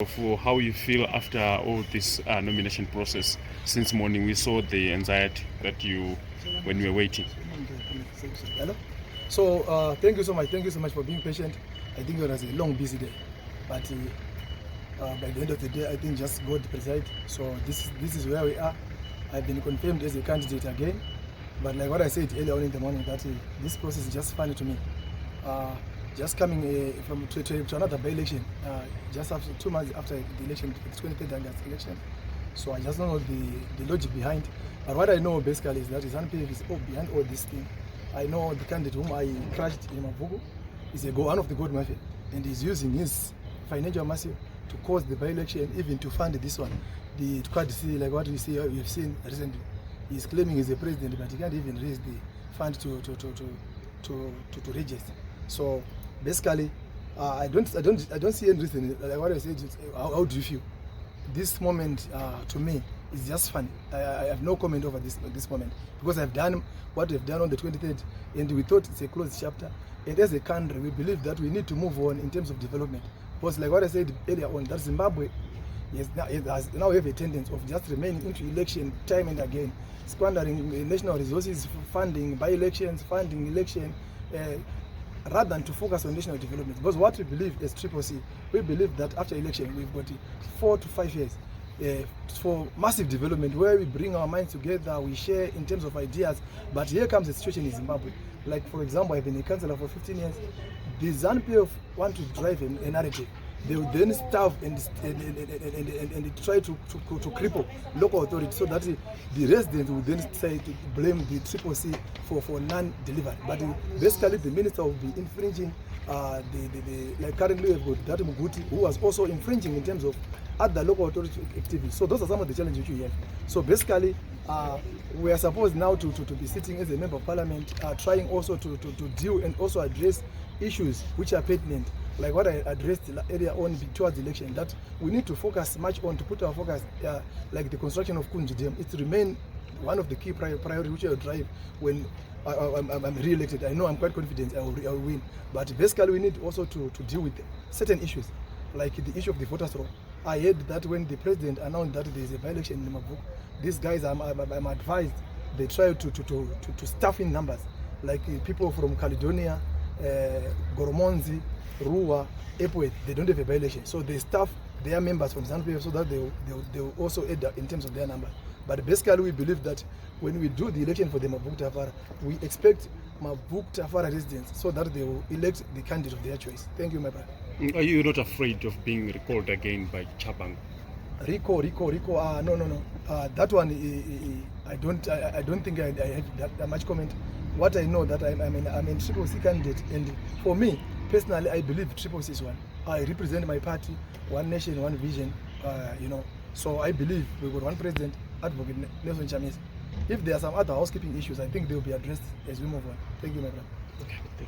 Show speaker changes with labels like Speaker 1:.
Speaker 1: of how you feel after all this nomination process. Since morning we saw the anxiety that you when you were waiting.
Speaker 2: Hello. So thank you so much for being patient. I think it was a long busy day, but by the end of the day I think just God preside. So this is where we are. I've been confirmed as a candidate again, but like what I said earlier on in the morning, that this process is just funny to me. Just coming from to another by-election, just after 2 months after the election, the 23rd August election. So I just don't know the logic behind. But what I know basically is that ZANU-PF is behind all this thing. I know the candidate whom I crushed in Mabvuku is one of the gold mafia, and he's using his financial muscle to cause the by-election, even to fund this one. The QuadC, like what we have seen recently, he's claiming he's a president, but he can't even raise the fund to register. So basically, I don't see any reason. Like what I said, how do you feel? This moment to me is just funny. I have no comment over this moment, because I've done what we've done on the 23rd, and we thought it's a closed chapter. And as a country, we believe that we need to move on in terms of development. Because like what I said earlier on, that Zimbabwe now have a tendency of just remaining into election time and again, squandering national resources, funding by-elections, funding election, rather than to focus on national development. Because what we believe as CCC, we believe that after election we've got 4 to 5 years for massive development, where we bring our minds together, we share in terms of ideas. But here comes the situation in Zimbabwe. Like for example, I've been a councillor for 15 years. The ZANU-PF want to drive a narrative. They will then starve and try to cripple local authority, so that the residents will then say to blame the CCC for non-delivery. But basically the minister will be infringing like currently we've got that Muguti, who was also infringing in terms of other local authority activities. So those are some of the challenges which we have. So basically we are supposed now to be sitting as a member of parliament, trying also to deal and also address issues which are pertinent, like what I addressed earlier on towards the election, that we need to focus much on, to put our focus like the construction of Kunji Dam. It remains one of the key priorities which I will drive when I'm re-elected. I know I'm quite confident I will win, but basically we need also to deal with certain issues, like the issue of the voters' roll. I heard that when the president announced that there is a by-election in Mabvuku, these guys, I'm advised, they try to staff in numbers, like people from Caledonia, Goromonzi, Rua, Epwet, they don't have a by-election. So they staff their members from ZANU-PF so that they will also aid in terms of their numbers. But basically we believe that when we do the election for the Mabvuku Tafara, we expect Mabvuku Tafara residents so that they will elect the candidate of their choice. Thank you, my brother.
Speaker 1: Are you not afraid of being recalled again by Tshabangu?
Speaker 2: Rico, no. That one, I don't think I have that much comment. What I know that I'm a CCC candidate, and for me personally, I believe CCC is one. I represent my party, one nation, one vision. So I believe we've got one president, Advocate Nelson Chamisa. If there are some other housekeeping issues, I think they will be addressed as we move on. Thank you, my brother.
Speaker 1: Okay.